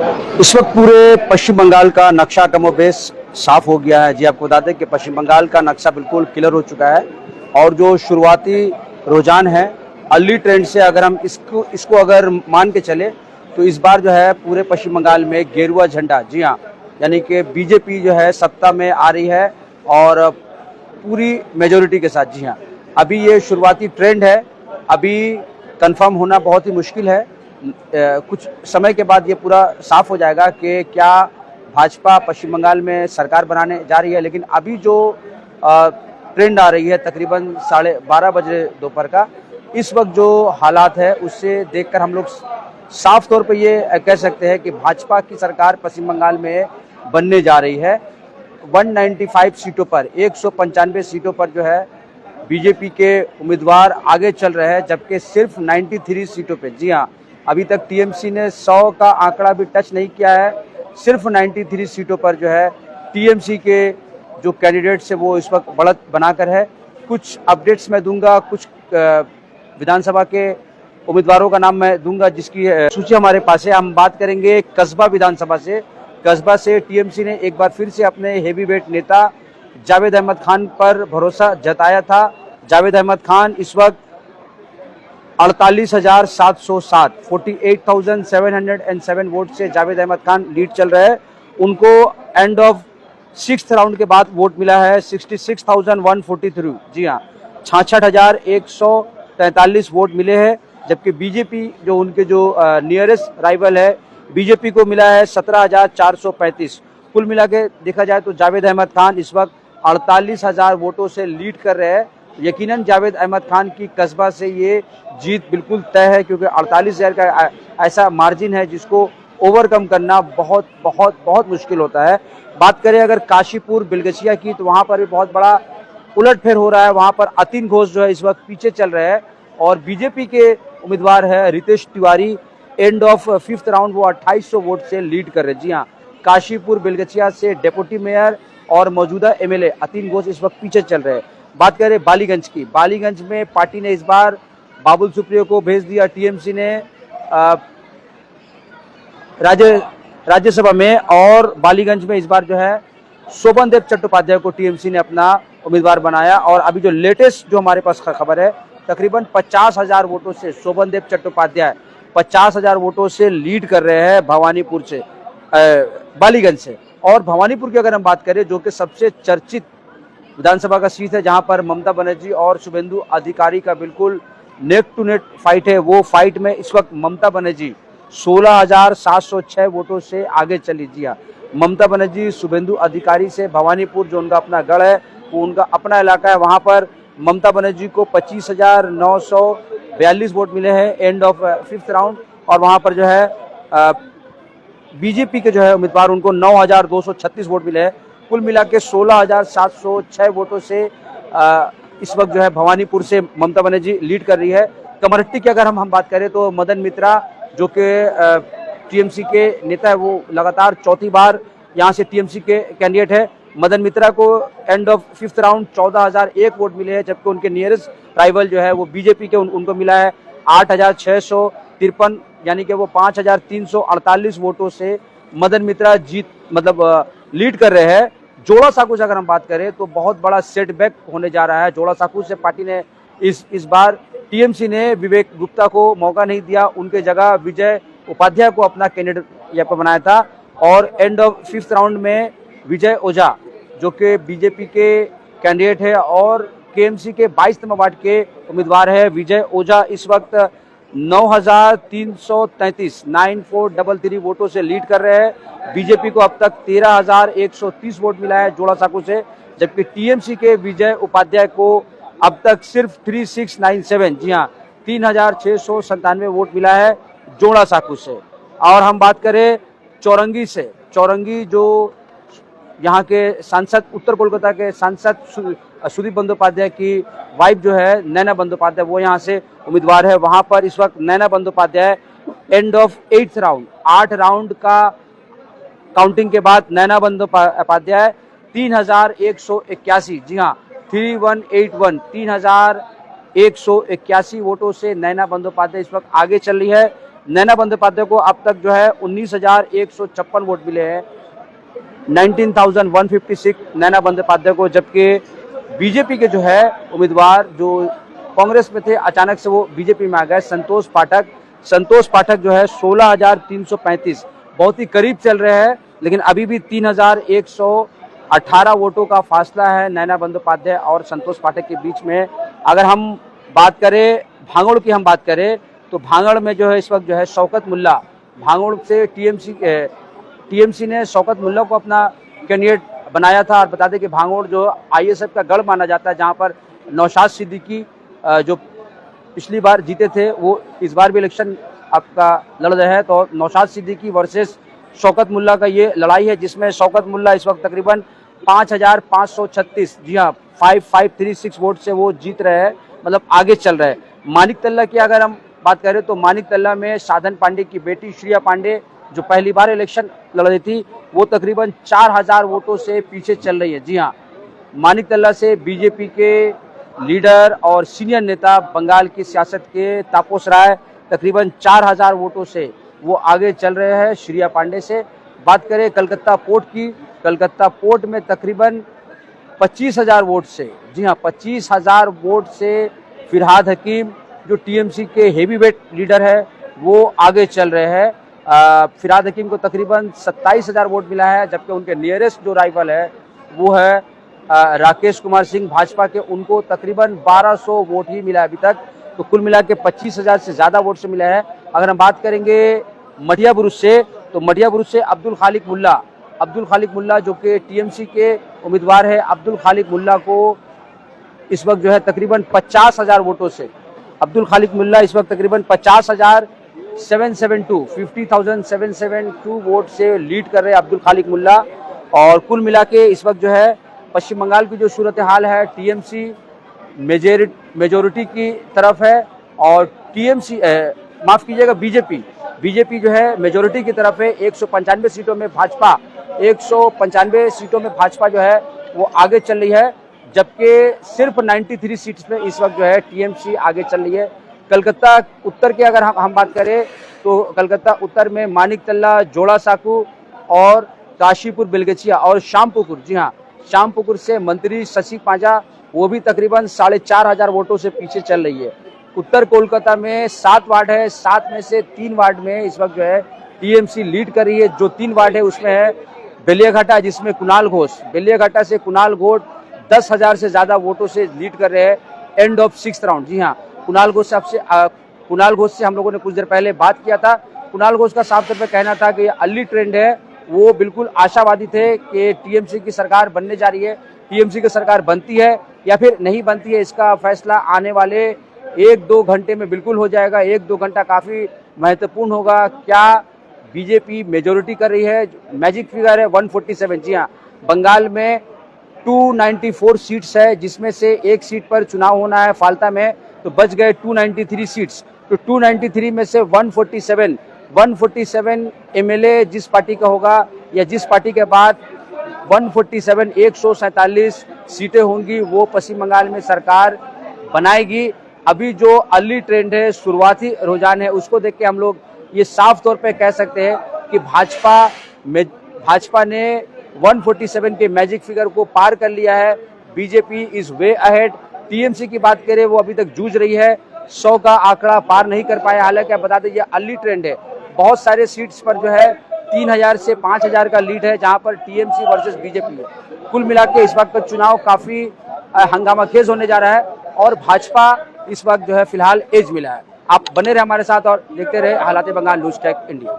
इस वक्त पूरे पश्चिम बंगाल का नक्शा कमोबेश साफ हो गया है। जी आपको बता दें कि पश्चिम बंगाल का नक्शा बिल्कुल क्लियर हो चुका है और जो शुरुआती रुझान है अर्ली ट्रेंड से अगर हम इसको अगर मान के चले तो इस बार जो है पूरे पश्चिम बंगाल में गेरुआ झंडा, जी हाँ, यानी कि बीजेपी जो है सत्ता में आ रही है और पूरी मेजोरिटी के साथ। जी हाँ, अभी ये शुरुआती ट्रेंड है, अभी कंफर्म होना बहुत ही मुश्किल है। कुछ समय के बाद ये पूरा साफ हो जाएगा कि क्या भाजपा पश्चिम बंगाल में सरकार बनाने जा रही है। लेकिन अभी जो ट्रेंड आ रही है तकरीबन 12:30 बजे दोपहर का, इस वक्त जो हालात है उससे देखकर हम लोग साफ तौर पे ये कह सकते हैं कि भाजपा की सरकार पश्चिम बंगाल में बनने जा रही है। 195 सीटों पर 195 सीटों पर जो है बीजेपी के उम्मीदवार आगे चल रहे हैं, जबकि सिर्फ 93 सीटों पे, जी हाँ, अभी तक टीएमसी ने 100 का आंकड़ा भी टच नहीं किया है। सिर्फ 93 सीटों पर जो है टीएमसी के जो कैंडिडेट्स है वो इस वक्त बढ़त बनाकर है। कुछ अपडेट्स मैं दूंगा, कुछ विधानसभा के उम्मीदवारों का नाम मैं दूंगा जिसकी सूची हमारे पास है। हम बात करेंगे कस्बा विधानसभा से। कस्बा से टीएमसी ने एक बार फिर से अपने हेवीवेट नेता जावेद अहमद खान पर भरोसा जताया था। जावेद अहमद खान इस वक्त 48,707 48,707 वोट से जावेद अहमद खान लीड चल रहे हैं। उनको एंड ऑफ 6th राउंड के बाद वोट मिला है 66,143, जी हाँ, 66,143 वोट मिले हैं। जबकि बीजेपी जो उनके जो नियरेस्ट राइवल है बीजेपी को मिला है 17,435। कुल मिला के देखा जाए तो जावेद अहमद खान इस वक्त 48,000 वोटों से लीड कर रहे हैं। यकीनन जावेद अहमद खान की कस्बा से ये जीत बिल्कुल तय है, क्योंकि 48,000 का ऐसा मार्जिन है जिसको ओवरकम करना बहुत बहुत बहुत मुश्किल होता है। बात करें अगर काशीपुर बिलगछिया की, तो वहाँ पर भी बहुत बड़ा उलटफेर हो रहा है। वहाँ पर अतीन घोष जो है इस वक्त पीछे चल रहे हैं और बीजेपी के उम्मीदवार है Ritesh Tiwari, end of 5th round वो 2800 वोट से लीड कर रहे हैं। जी हाँ, काशीपुर बिलगछिया से डिप्टी मेयर और मौजूदा एमएलए अतीन घोष इस वक्त पीछे चल रहे हैं। बात करें बालीगंज की, बालीगंज में पार्टी ने इस बार बाबुल सुप्रियो को भेज दिया टीएमसी ने राज्यसभा में, और बालीगंज में इस बार जो है शोभन देव चट्टोपाध्याय को टीएमसी ने अपना उम्मीदवार बनाया। और अभी जो लेटेस्ट जो हमारे पास खबर है तकरीबन 50,000 वोटों से शोभन देव चट्टोपाध्याय 50,000 वोटों से लीड कर रहे हैं भवानीपुर से, बालीगंज से। और भवानीपुर की अगर हम बात करें जो कि सबसे चर्चित विधानसभा का सीट है, जहां पर ममता बनर्जी और शुभेंदु अधिकारी का बिल्कुल नेक टू नेक फाइट है, वो फाइट में इस वक्त ममता बनर्जी 16,706 वोटों से आगे चली। जी हाँ, ममता बनर्जी शुभेंदु अधिकारी से भवानीपुर जो उनका अपना गढ़ है, वो उनका अपना इलाका है, वहां पर ममता बनर्जी को 25,942 वोट मिले हैं एंड ऑफ 5th राउंड। और वहां पर जो है बीजेपी के जो है उम्मीदवार उनको 9,236 वोट मिले हैं। कुल मिला के 16,706 वोटों से इस वक्त जो है भवानीपुर से ममता बनर्जी लीड कर रही है। कमरट्टी की अगर हम बात करें तो मदन मित्रा जो कि टीएमसी के नेता है, वो लगातार 4थी बार यहाँ से टीएमसी के कैंडिडेट है। मदन मित्रा को and of 5th round 14,001 vote मिले हैं, जबकि उनके नियरेस्ट राइवल जो है वो बीजेपी के उनको मिला है 8,653, यानी कि वो 5,348 वोटों से मदन मित्रा लीड कर रहे हैं। जोड़ा साकू से अगर हम बात करें तो बहुत बड़ा सेटबैक होने जा रहा है। जोड़ा साकू से पार्टी ने इस बार टीएमसी ने विवेक गुप्ता को मौका नहीं दिया, उनके जगह विजय उपाध्याय को अपना कैंडिडेट यहाँ पर बनाया था। और एंड ऑफ 5th राउंड में विजय ओझा जो कि बीजेपी के कैंडिडेट है और केएमसी के 22 नंबर वार्ड के उम्मीदवार है, विजय ओझा इस वक्त 9,333 वोटों से लीड कर रहे हैं। बीजेपी को अब तक 13,130 वोट मिला है जोड़ा साकू से, जबकि टीएमसी के विजय उपाध्याय को अब तक सिर्फ 3697, जी हाँ, 3,697 वोट मिला है जोड़ा साकू से। और हम बात करें चौरंगी से, चौरंगी जो यहाँ के सांसद, उत्तर कोलकाता के सांसद सुदीप बंदोपाध्याय की वाइफ जो है नैना बंदोपाध्याय, वो यहाँ से उम्मीदवार है। वहाँ पर इस वक्त Naina Bandopadhyay end of 8th round 8 round का काउंटिंग के बाद नैना बंदोपाध्याय 3,181, जी हाँ, 3181 3,181 वोटों से नैना बंदोपाध्याय इस वक्त आगे चल रही है। नैना बंदोपाध्याय को अब तक जो है 19,156 वोट मिले हैं, 19,156 नैना बंदोपाध्याय को, जबकि बीजेपी के जो है उम्मीदवार जो कांग्रेस में थे अचानक से वो बीजेपी में आ गए, संतोष पाठक जो है 16,335 बहुत ही करीब चल रहे हैं, लेकिन अभी भी 3,118 वोटों का फासला है नैना बंदोपाध्याय और संतोष पाठक के बीच में। अगर हम बात करें भांगड़ की, तो भांगड़ में जो है इस वक्त जो है शौकत मुल्ला, भांगड़ से टीएमसी ने शौकत मुल्ला को अपना कैंडिडेट बनाया था। और बता दें कि भांगड़ जो आईएसएफ का गढ़ माना जाता है, जहां पर नौशाद सिद्दीकी जो पिछली बार जीते थे वो इस बार भी इलेक्शन आपका लड़ रहे हैं। तो नौशाद सिद्दीकी वर्सेस शौकत मुल्ला का ये लड़ाई है, जिसमें शौकत मुल्ला इस वक्त तकरीबन 5,536 जी हाँ 5536 वोट से वो जीत रहे हैं, मतलब आगे चल रहे हैं। मानिक तल्ला की अगर हम बात करें तो मानिक तल्ला में साधन पांडे की बेटी श्रिया पांडे जो पहली बार इलेक्शन लड़ रही थी, वो तकरीबन 4,000 वोटों से पीछे चल रही है। जी हाँ, मानिक तल्ला से बीजेपी के लीडर और सीनियर नेता बंगाल की सियासत के तापस राय तकरीबन 4,000 वोटों से वो आगे चल रहे हैं श्रिया पांडे से। बात करें कलकत्ता पोर्ट की, कलकत्ता पोर्ट में तकरीबन 25,000 वोट से, जी हाँ 25,000 वोट से फिरहाद हकीम जो टीएमसी के हेवीवेट लीडर है वो आगे चल रहे हैं। फिरहाद हकीम को तकरीबन 27,000 वोट मिला है, जबकि उनके नियरेस्ट जो राइवल है वो है राकेश कुमार सिंह भाजपा के, उनको तकरीबन 1200 वोट ही मिला है अभी तक। तो कुल मिला के 25,000 से ज़्यादा वोट से मिला है। अगर हम बात करेंगे मटिया बुरुज से, तो मटिया बुरुज से अब्दुल खालिक मुल्ला जो कि टीएमसी के उम्मीदवार है, अब्दुल खालिक मुल्ला को इस वक्त जो है तकरीबन 50,000 वोटों से अब्दुल खालिक मुल्ला इस वक्त तकरीबन 50,772 वोट से लीड कर रहे हैं अब्दुल खालिक मुल्ला। और कुल मिला के इस वक्त जो है पश्चिम बंगाल की जो सूरत हाल है, टीएमसी मेजोरिटी की तरफ है और टीएमसी माफ कीजिएगा बीजेपी जो है मेजोरिटी की तरफ है। 195 सीटों में भाजपा 195 सीटों में भाजपा जो है वो आगे चल रही है, जबकि सिर्फ 93 सीट्स में इस वक्त जो है टीएमसी आगे चल रही है। कलकत्ता उत्तर की अगर हम बात करें तो कलकत्ता उत्तर में मानिक तल्ला, जोड़ा साकू और काशीपुर बेलगछिया और शामपुकुर, जी हाँ शामपुकुर से मंत्री शशि पांजा वो भी तकरीबन 4,500 वोटों से पीछे चल रही है। उत्तर कोलकाता में 7 वार्ड है, 7 में से 3 वार्ड में इस वक्त जो है टीएमसी लीड कर रही है। जो 3 वार्ड है उसमें है बेलियाघाटा, जिसमें बेलियाघाटा से कुणाल घोष 10,000 से ज़्यादा वोटों से लीड कर रहे हैं एंड ऑफ 6th राउंड। जी हाँ, कुणाल घोष से हम लोगों ने कुछ देर पहले बात किया था। कुणाल घोष का साफ तौर पर कहना था कि ये अर्ली ट्रेंड है, वो बिल्कुल आशावादी थे कि टीएमसी की सरकार बनने जा रही है। टीएमसी की सरकार बनती है या फिर नहीं बनती है, इसका फैसला आने वाले 1-2 घंटे में बिल्कुल हो जाएगा। 1-2 घंटा काफ़ी महत्वपूर्ण होगा। क्या बीजेपी मेजोरिटी कर रही है? मैजिक फिगर है 147। जी हाँ, बंगाल में 294 सीट्स है, जिसमें से एक सीट पर चुनाव होना है फाल्ता में, तो बच गए 293 सीट्स। तो 293 में से 147 एमएलए जिस पार्टी का होगा या जिस पार्टी के बाद 147 सीटें होंगी वो पश्चिम बंगाल में सरकार बनाएगी। अभी जो अर्ली ट्रेंड है, शुरुआती रुझान है, उसको देख के हम लोग ये साफ तौर पे कह सकते हैं कि भाजपा ने 147 के मैजिक फिगर को पार कर लिया है। BJP is way ahead. TMC की बात करें वो अभी तक जूझ रही है, 100 का आंकड़ा पार नहीं कर पाया। हालांकि आप बता दें ये अर्ली ट्रेंड है, बहुत सारे सीट्स पर जो है 3,000 से 5,000 का लीड है, जहां पर टीएमसी वर्सेस बीजेपी है। कुल मिला के इस वक्त का चुनाव काफी हंगामाखेज होने जा रहा है और भाजपा इस वक्त जो है फिलहाल एज मिला है। आप बने रहे हमारे साथ और देखते रहे हालात बंगाल न्यूज़ टेक इंडिया।